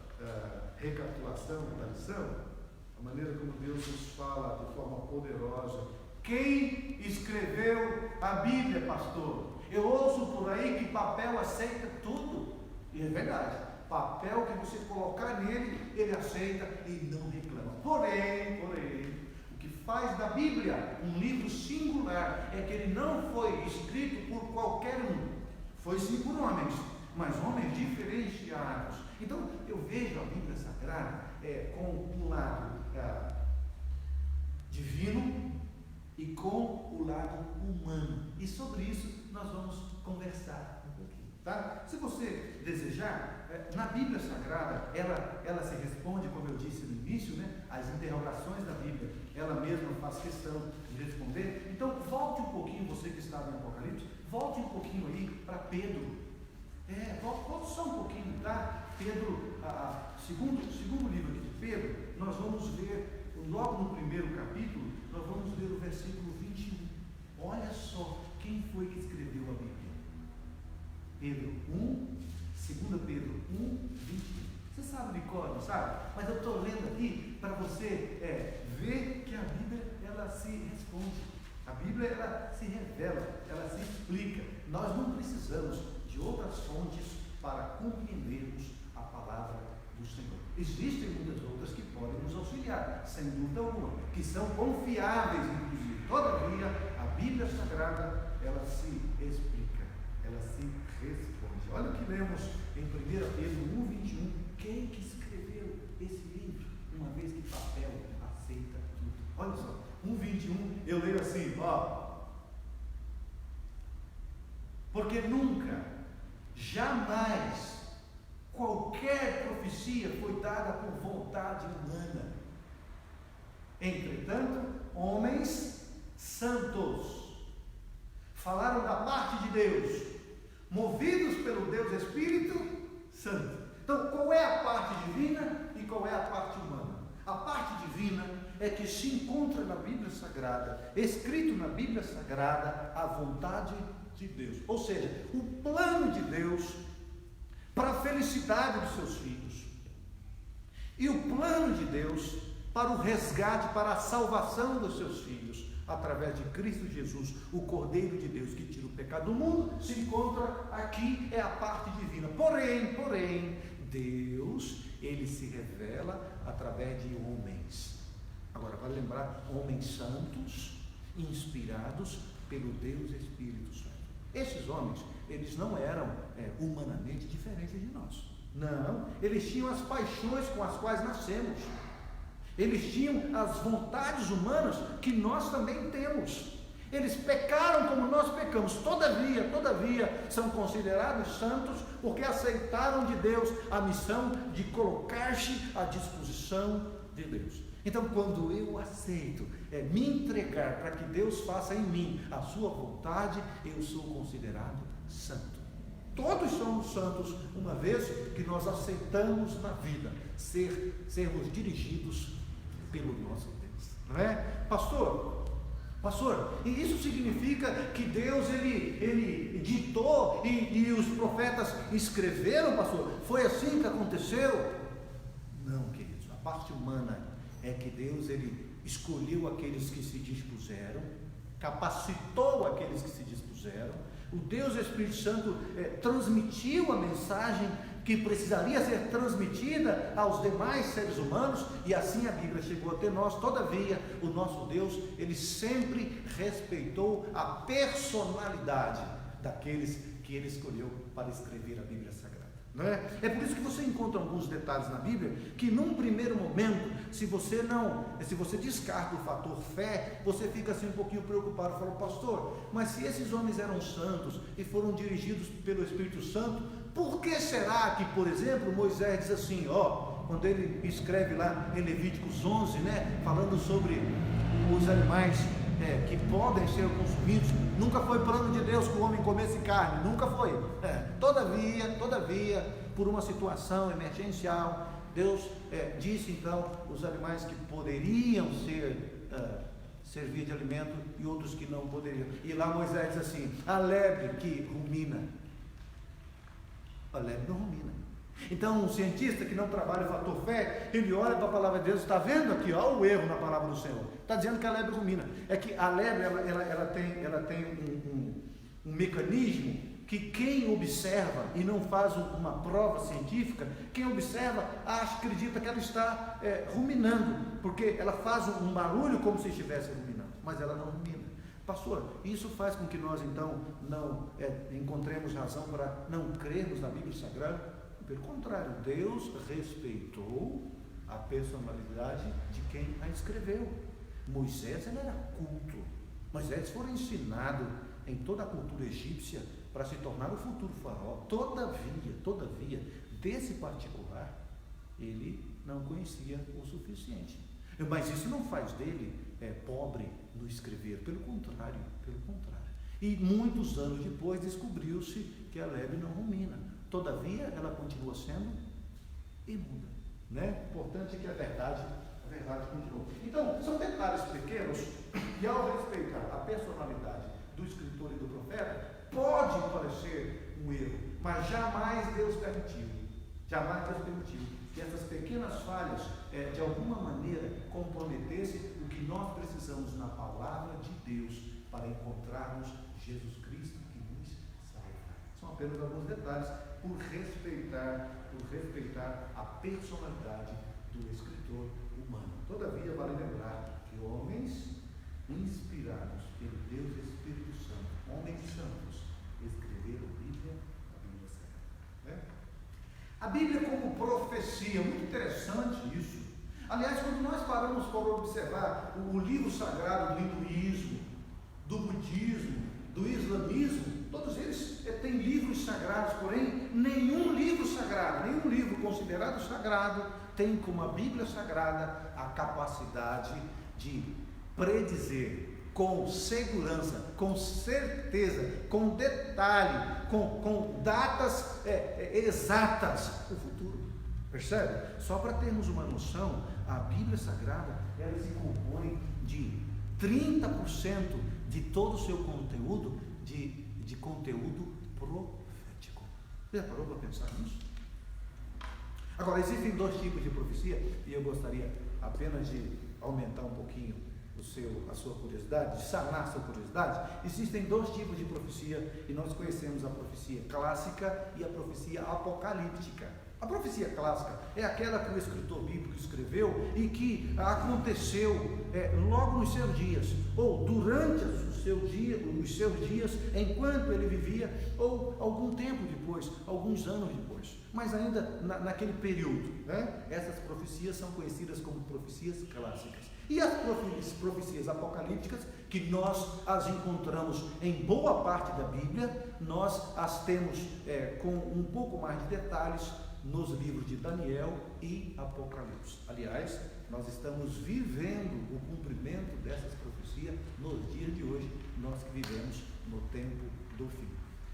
recapitulação da lição, a maneira como Deus nos fala de forma poderosa. Quem escreveu a Bíblia, pastor? Eu ouço por aí que papel aceita tudo. E é verdade. Papel que você colocar nele, ele aceita e não reclama. Porém, o que faz da Bíblia um livro singular é que ele não foi escrito por qualquer um. Foi sim por homens, mas homens diferenciados. Então, eu vejo a Bíblia Sagrada com um lado divino e com o lado humano. E sobre isso nós vamos conversar um pouquinho, tá? Se você desejar, na Bíblia Sagrada, ela se responde, como eu disse no início, né? As interrogações da Bíblia, ela mesma faz questão de responder. Então, volte um pouquinho, você que está no Apocalipse, volte um pouquinho aí para Pedro. Volte só um pouquinho, tá? Pedro, segundo livro aqui de Pedro, nós vamos ver, logo no primeiro capítulo, nós vamos ver o versículo 21. Olha só quem foi que escreveu a Bíblia. Pedro 1, 2 Pedro 1, 21. Você sabe de cor, não sabe? Mas eu estou lendo aqui para você ver que a Bíblia, ela se responde. A Bíblia, ela se revela, ela se explica. Nós não precisamos de outras fontes para compreendermos a palavra do Senhor. Existem muitas outras que podem nos auxiliar, sem dúvida alguma, que são confiáveis, inclusive. Todavia, a Bíblia Sagrada, ela se explica, ela se responde. Olha o que lemos em 1 Pedro 1, 21. Quem que escreveu esse livro? Uma vez que papel aceita tudo. Olha só, 1, 21, eu leio assim, porque nunca, jamais, qualquer profecia foi dada por vontade humana. Entretanto, homens santos falaram da parte de Deus, movidos pelo Deus Espírito Santo. Então, qual é a parte divina e qual é a parte humana? A parte divina é que se encontra na Bíblia Sagrada, escrito na Bíblia Sagrada, a vontade de Deus. Ou seja, o plano de Deus para a felicidade dos seus filhos. E o plano de Deus para o resgate, para a salvação dos seus filhos, através de Cristo Jesus, o Cordeiro de Deus que tira o pecado do mundo, se encontra aqui, é a parte divina. Porém, Deus, ele se revela através de homens. Agora, vale lembrar, homens santos, inspirados pelo Deus Espírito Santo. Esses homens, eles não eram humanamente diferentes de nós. Não, eles tinham as paixões com as quais nascemos. Eles tinham as vontades humanas que nós também temos. Eles pecaram como nós pecamos. Todavia, são considerados santos porque aceitaram de Deus a missão de colocar-se à disposição de Deus. Então, quando eu aceito me entregar para que Deus faça em mim a sua vontade, eu sou considerado santo. Todos somos santos, uma vez que nós aceitamos na vida sermos dirigidos pelo nosso Deus, não é? Pastor, e isso significa que Deus, ele ditou e os profetas escreveram, pastor? Foi assim que aconteceu? Não, queridos, a parte humana é que Deus, ele escolheu aqueles que se dispuseram capacitou aqueles que se dispuseram, o Deus Espírito Santo transmitiu a mensagem que precisaria ser transmitida aos demais seres humanos, e assim a Bíblia chegou até nós. Todavia, o nosso Deus, Ele sempre respeitou a personalidade daqueles que Ele escolheu para escrever a Bíblia Sagrada. Não é? É por isso que você encontra alguns detalhes na Bíblia que num primeiro momento, se você descarta o fator fé, você fica assim um pouquinho preocupado, fala: pastor, mas se esses homens eram santos e foram dirigidos pelo Espírito Santo, por que será que, por exemplo, Moisés diz assim, quando ele escreve lá em Levíticos 11, né, falando sobre os animais que podem ser consumidos, nunca foi plano de Deus que o homem comesse carne, nunca foi. Todavia, por uma situação emergencial, Deus disse então os animais que poderiam servir de alimento e outros que não poderiam. E lá Moisés diz assim: a lebre que rumina, a lebre não rumina. Então, um cientista que não trabalha o fator fé, ele olha para a palavra de Deus, está vendo aqui, olha o erro na palavra do Senhor, está dizendo que a lebre rumina. É que a lebre, ela tem um mecanismo que quem observa e não faz uma prova científica, quem observa acredita que ela está ruminando, porque ela faz um barulho como se estivesse ruminando, mas ela não rumina. Pastor, isso faz com que nós então não encontremos razão para não crermos na Bíblia Sagrada? Pelo contrário, Deus respeitou a personalidade de quem a escreveu. Moisés, ele era culto. Moisés foi ensinado em toda a cultura egípcia para se tornar o futuro faraó. Todavia, desse particular, ele não conhecia o suficiente. Mas isso não faz dele pobre no escrever, pelo contrário. E muitos anos depois descobriu-se que a lebre não rumina. Todavia, ela continua sendo imunda, né? Importante é que a verdade continua. Então, são detalhes pequenos que, ao respeitar a personalidade do escritor e do profeta, pode parecer um erro, mas jamais Deus permitiu que essas pequenas falhas, de alguma maneira, comprometessem o que nós precisamos na palavra de Deus para encontrarmos Jesus Cristo que nos salva. São apenas alguns detalhes por respeitar a personalidade do escritor humano. Todavia, vale lembrar que homens inspirados pelo Deus Espírito Santo, homens santos, escreveram a Bíblia Sagrada. Né? A Bíblia como profecia, muito interessante isso. Aliás, quando nós paramos para observar o livro sagrado do hinduísmo, do budismo, do islamismo, todos eles têm livros sagrados, porém nenhum livro considerado sagrado tem como a Bíblia Sagrada a capacidade de predizer com segurança, com certeza, com detalhe, com datas exatas o futuro. Percebe? Só para termos uma noção, a Bíblia Sagrada ela se compõe de 30% de todo o seu conteúdo de conteúdo profético. Você já parou para pensar nisso? Agora, existem dois tipos de profecia, e eu gostaria apenas de aumentar um pouquinho a sua curiosidade, de sanar a sua curiosidade. Existem dois tipos de profecia, e nós conhecemos a profecia clássica e a profecia apocalíptica. A profecia clássica é aquela que o escritor bíblico escreveu e que aconteceu logo nos seus dias, ou durante os seus dias, enquanto ele vivia, ou algum tempo depois, alguns anos depois, mas ainda naquele período, né? Essas profecias são conhecidas como profecias clássicas. E as profecias apocalípticas, que nós as encontramos em boa parte da Bíblia, nós as temos com um pouco mais de detalhes nos livros de Daniel e Apocalipse. Aliás, nós estamos vivendo o cumprimento dessas profecias nos dias de hoje, nós que vivemos no tempo do fim.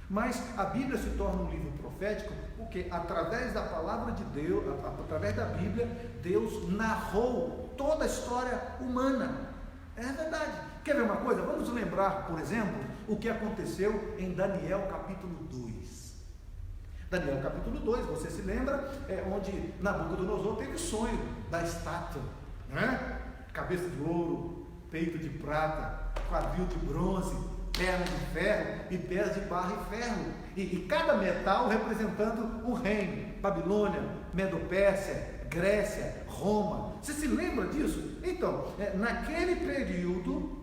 Mas a Bíblia se torna um livro profético porque através da palavra de Deus, através da Bíblia, Deus narrou toda a história humana. É verdade. Quer ver uma coisa? Vamos lembrar, por exemplo, o que aconteceu em Daniel capítulo 2. Daniel capítulo 2, você se lembra, onde Nabucodonosor teve o sonho da estátua, né? Cabeça de ouro, peito de prata, quadril de bronze, perna de ferro e pés de barro e ferro. E cada metal representando um reino: Babilônia, Medo-Pérsia, Grécia, Roma. Você se lembra disso? Então, naquele período,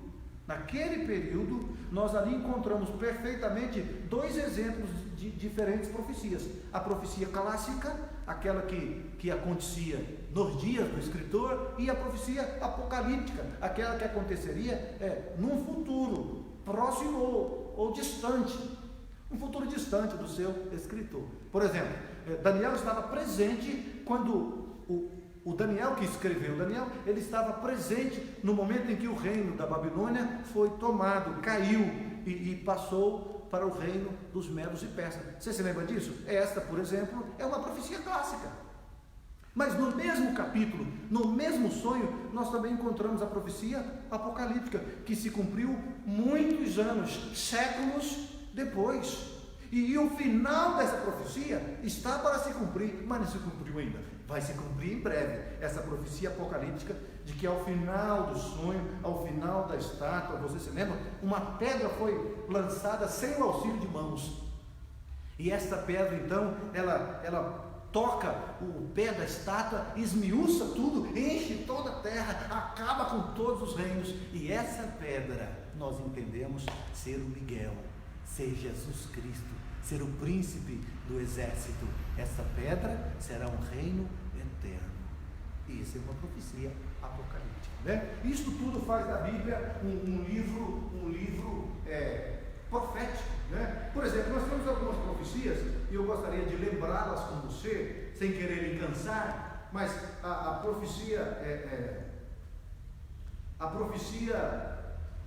nós ali encontramos perfeitamente dois exemplos de diferentes profecias: a profecia clássica, aquela que acontecia nos dias do escritor, e a profecia apocalíptica, aquela que aconteceria num futuro próximo ou distante, um futuro distante do seu escritor. Por exemplo, Daniel estava presente quando o Daniel que escreveu Daniel, ele estava presente no momento em que o reino da Babilônia foi tomado, caiu e passou para o reino dos medos e persas. Você se lembra disso? Esta, por exemplo, é uma profecia clássica. Mas no mesmo capítulo, no mesmo sonho, nós também encontramos a profecia apocalíptica, que se cumpriu muitos anos, séculos depois. E o final dessa profecia está para se cumprir, mas não se cumpriu ainda. Vai se cumprir em breve, essa profecia apocalíptica, de que ao final do sonho, ao final da estátua, você se lembra? Uma pedra foi lançada sem o auxílio de mãos. E esta pedra, então, ela toca o pé da estátua, esmiuça tudo, enche toda a terra, acaba com todos os reinos. E essa pedra, nós entendemos ser o Miguel, ser Jesus Cristo, ser o príncipe do exército. Essa pedra será um reino eterno. E isso é uma profecia apocalíptica, né? Isso tudo faz da Bíblia um livro profético, né? Por exemplo, nós temos algumas profecias e eu gostaria de lembrá-las com você, sem querer lhe cansar, mas a profecia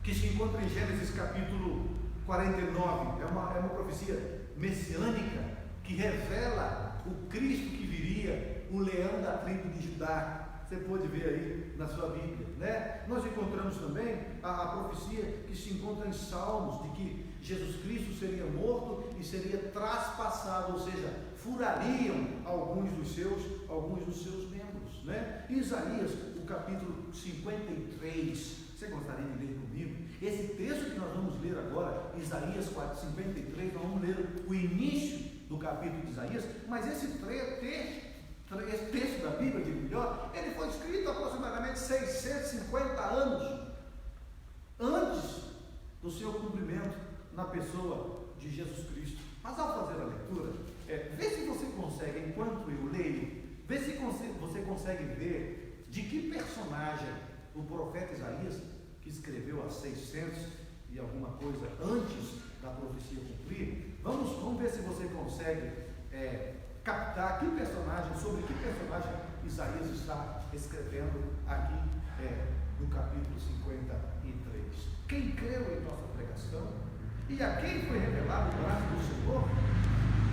que se encontra em Gênesis capítulo 49, é uma profecia messiânica que revela o Cristo que viria, o leão da tribo de Judá. Você pode ver aí na sua Bíblia, né? Nós encontramos também a profecia que se encontra em Salmos, de que Jesus Cristo seria morto e seria traspassado, ou seja, furariam alguns dos seus membros, né? Isaías, o capítulo 53, você gostaria de ler comigo? Esse texto que nós vamos ler agora, Isaías 53, nós vamos ler o início do capítulo de Isaías, mas esse texto da Bíblia, de melhor, ele foi escrito aproximadamente 650 anos antes do seu cumprimento na pessoa de Jesus Cristo. Mas ao fazer a leitura, vê se você consegue, enquanto eu leio, vê se você consegue ver de que personagem o profeta Isaías, que escreveu há 600 e alguma coisa antes da profecia cumprir, vamos ver se você consegue captar sobre que personagem Isaías está escrevendo aqui no capítulo 53. Quem creu em nossa pregação e a quem foi revelado o braço do Senhor,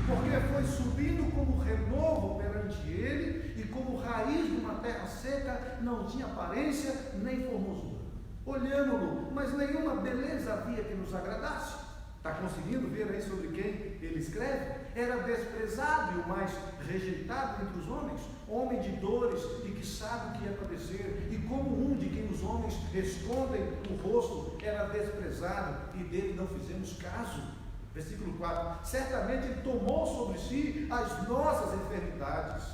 porque foi subindo como renovo perante ele, e como raiz de uma terra seca, não tinha aparência nem formosura. Olhando-lo, mas nenhuma beleza havia que nos agradasse. Está conseguindo ver aí sobre quem ele escreve? Era desprezado e o mais rejeitado entre os homens, homem de dores e que sabe o que é padecer, e como um de quem os homens escondem o rosto, era desprezado e dele não fizemos caso. Versículo 4: certamente ele tomou sobre si as nossas enfermidades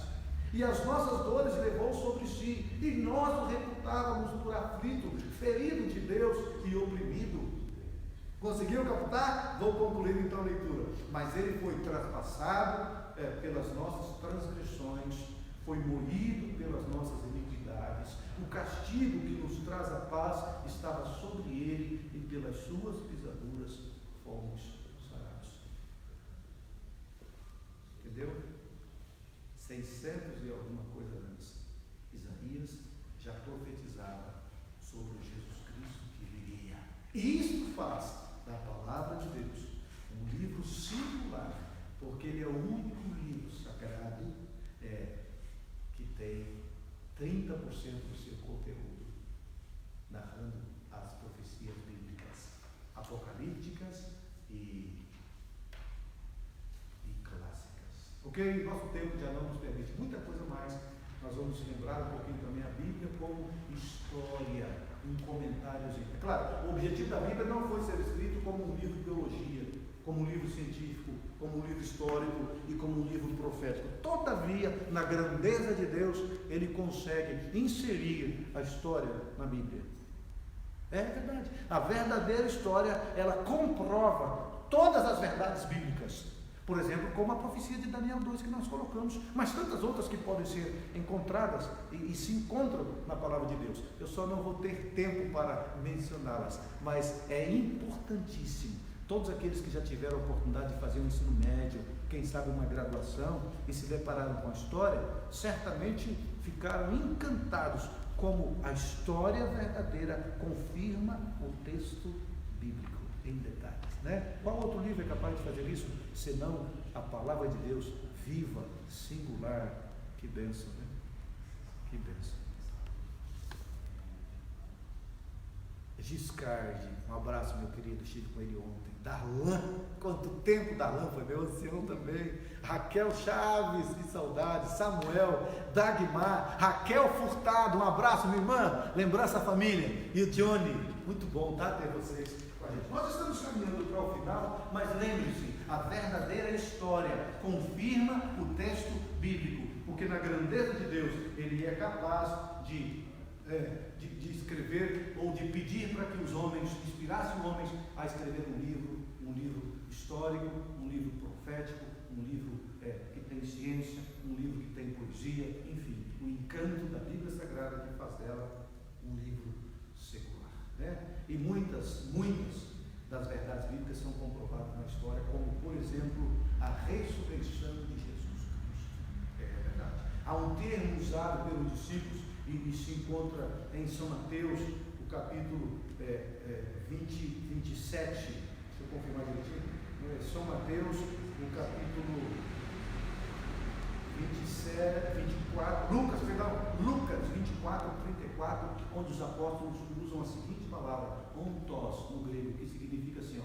e as nossas dores levou sobre si, e nós o reputávamos por aflito, ferido de Deus e oprimido. Conseguiu captar? Vou concluir então a leitura. Mas ele foi traspassado pelas nossas transgressões, foi moído pelas nossas iniquidades. O castigo que nos traz a paz estava sobre ele, e pelas suas pisaduras fomos sarados. Entendeu? 600 e alguma coisa antes, Isaías já profetizava sobre Jesus Cristo que viria. E isto faz da palavra de Deus um livro singular, porque ele é o único livro sagrado que tem 30% do seu conteúdo narrando as profecias bíblicas apocalípticas e clássicas. Ok? Nosso tempo já não nos permite muita coisa mais. Nós vamos lembrar um pouquinho também a Bíblia como história. um comentáriozinho. É claro, o objetivo da Bíblia não foi ser escrito como um livro de teologia, como um livro científico, como um livro histórico e como um livro profético. Todavia, na grandeza de Deus, Ele consegue inserir a história na Bíblia. É verdade. A verdadeira história, ela comprova todas as verdades bíblicas. Por exemplo, como a profecia de Daniel 2 que nós colocamos, mas tantas outras que podem ser encontradas e se encontram na palavra de Deus. Eu só não vou ter tempo para mencioná-las, mas é importantíssimo. Todos aqueles que já tiveram a oportunidade de fazer um ensino médio, quem sabe uma graduação, e se depararam com a história, certamente ficaram encantados como a história verdadeira confirma o texto bíblico em detalhes, né? Qual outro livro é capaz de fazer isso, senão a palavra de Deus viva, singular? Que bênção, né? Que bênção. Giscard, um abraço, meu querido, estive com ele ontem. Darlan, quanto tempo Darlan foi meu ancião também. Raquel Chaves, que saudade. Samuel, Dagmar, Raquel Furtado, um abraço, minha irmã. Lembrança família. E o Johnny, muito bom, tá, ter vocês com a gente. Nós estamos caminhando para o final, mas lembre-se, a verdadeira história confirma o texto bíblico, porque na grandeza de Deus, Ele é capaz de escrever ou de pedir para que os homens, inspirassem homens a escrever um livro histórico, um livro profético, um livro que tem ciência, um livro que tem poesia, enfim, o encanto da Bíblia Sagrada que faz dela um livro secular, né? E muitas das verdades bíblicas são comprovadas na história, como por exemplo a ressurreição de Jesus Cristo. É verdade. Há um termo usado pelos discípulos e se encontra em São Mateus, o capítulo 27, deixa eu confirmar direitinho, São Mateus, o capítulo 24, Lucas 24, 34, onde os apóstolos usam a seguinte palavra, ontos, no grego, que significa assim,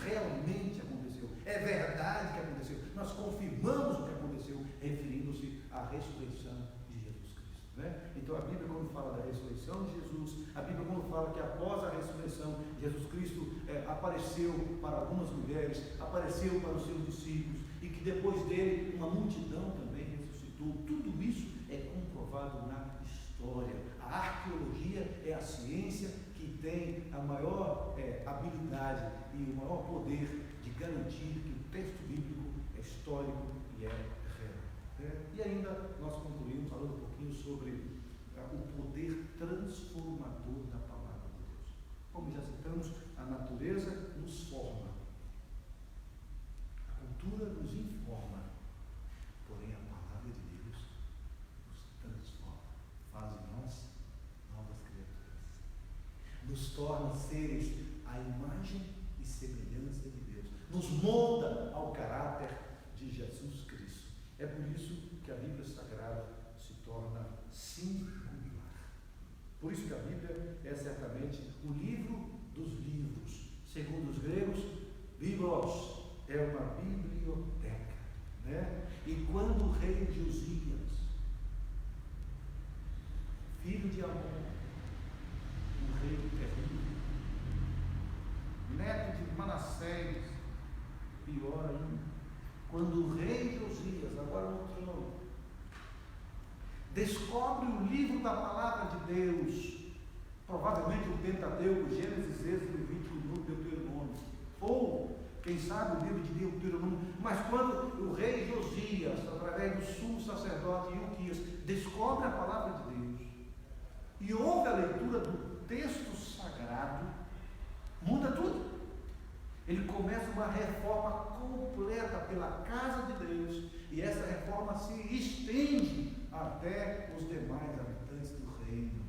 realmente aconteceu, é verdade que aconteceu, nós confirmamos o que aconteceu, referindo-se à ressurreição de Jesus Cristo, né? Então a Bíblia, quando fala da ressurreição de Jesus, a Bíblia, quando fala que após a ressurreição, Jesus Cristo apareceu para algumas mulheres, apareceu para os seus discípulos, e que depois dele uma multidão também ressuscitou, tudo isso é comprovado na história. A arqueologia é a ciência que tem a maior habilidade e o maior poder de garantir que o texto bíblico é histórico e é real. E ainda nós concluímos falando um pouquinho sobre o poder transformador da palavra de Deus. Como já citamos, a natureza nos forma, a cultura nos informa, porém a palavra de Deus nos transforma, faz em nós novas criaturas, nos torna seres à imagem e semelhança de Deus, nos molda ao caráter de Jesus Cristo. É por isso que a Bíblia Sagrada se torna singular. Por isso que a Bíblia é certamente o livro dos livros. Segundo os gregos, Biblos é uma biblioteca, né? E quando o rei Josias, filho de Amon, um rei terrível, neto de Manassés, pior ainda, quando o rei Josias, agora no trono, descobre o livro da palavra de Deus, provavelmente o Pentateuco, Gênesis, Êxodo, Levítico, Deuteronômio, ou, quem sabe, o livro de Deuteronômio, mas quando o rei Josias, através do sumo sacerdote Ilquias, descobre a palavra de Deus, e ouve a leitura do texto sagrado, muda tudo. Ele começa uma reforma completa pela casa de Deus, e essa reforma se estende até os demais habitantes do reino,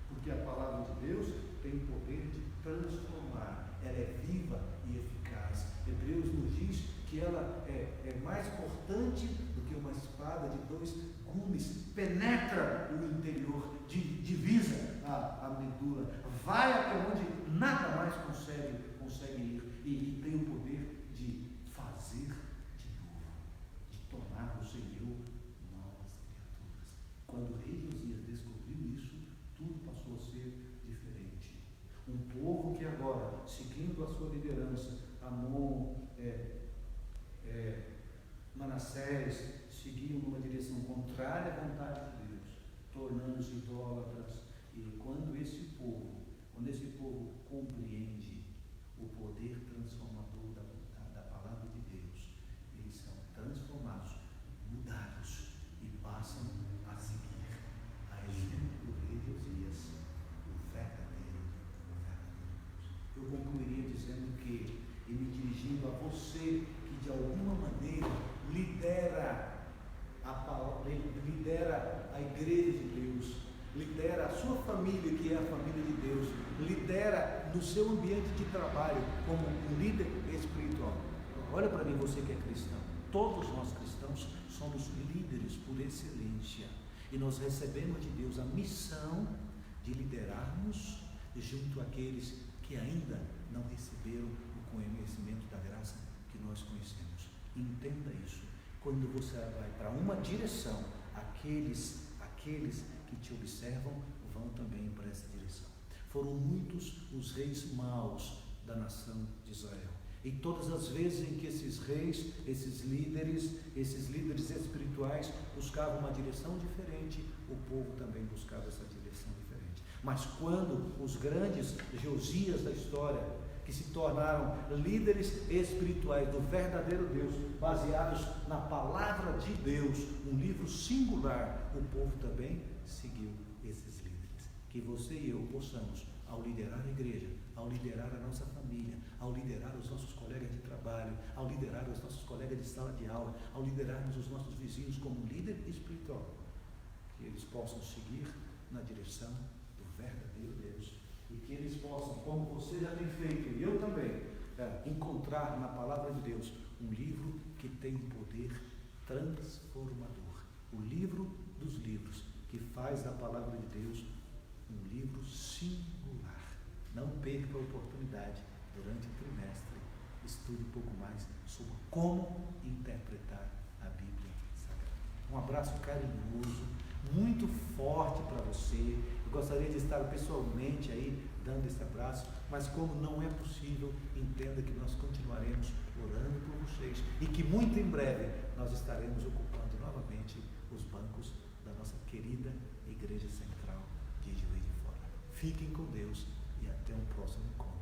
porque a palavra de Deus tem o poder de transformar, ela é viva e eficaz. Hebreus nos diz que ela é mais cortante do que uma espada de 2 gumes, penetra o interior, divisa a medula, vai até onde nada mais consegue ir, e tem o poder de fazer de novo, de tornar você e eu novas criaturas. Quando o rei Josias descobriu isso, tudo passou a ser diferente. seguindo a sua liderança, Amon, Manassés, seguiam numa direção contrária à vontade de Deus, tornando-se idólatras. E quando esse povo compreende o poder transformador da palavra de Deus, eles são transformados, mudados e passam a seguir a exemplo do rei Josias, o verdadeiro Deus. Eu concluiria dizendo que, e me dirigindo a você que de alguma maneira lidera a igreja de Deus, lidera a sua família, que é a família de Deus, lidera no seu ambiente de trabalho como um líder espiritual. Olha para mim, você que é cristão. Todos nós cristãos somos líderes por excelência e nós recebemos de Deus a missão de liderarmos junto àqueles que ainda não receberam o conhecimento da graça que nós conhecemos. Entenda isso. Quando você vai para uma direção, aqueles que te observam vão também para essa direção. Foram muitos os reis maus da nação de Israel. E todas as vezes em que esses reis, esses líderes espirituais buscavam uma direção diferente, o povo também buscava essa direção diferente. Mas quando os grandes Josias da história, que se tornaram líderes espirituais do verdadeiro Deus, baseados na palavra de Deus, um livro singular, o povo também seguiu esses líderes. Que você e eu possamos, ao liderar a igreja, ao liderar a nossa família, ao liderar os nossos colegas de trabalho, ao liderar os nossos colegas de sala de aula, ao liderarmos os nossos vizinhos como líder espiritual, que eles possam seguir na direção do verdadeiro Deus. E que eles possam, como você já tem feito, e eu também, encontrar na palavra de Deus um livro que tem poder transformador. O livro dos livros, que faz da palavra de Deus um livro singular. Não perca a oportunidade, durante o trimestre, estude um pouco mais sobre como interpretar a Bíblia Sagrada. Um abraço carinhoso, muito forte para você. Eu gostaria de estar pessoalmente aí dando esse abraço, mas como não é possível, entenda que nós continuaremos orando por vocês e que muito em breve nós estaremos ocupando novamente os bancos da nossa querida Igreja Central de Juiz de Fora. Fiquem com Deus e até um próximo encontro.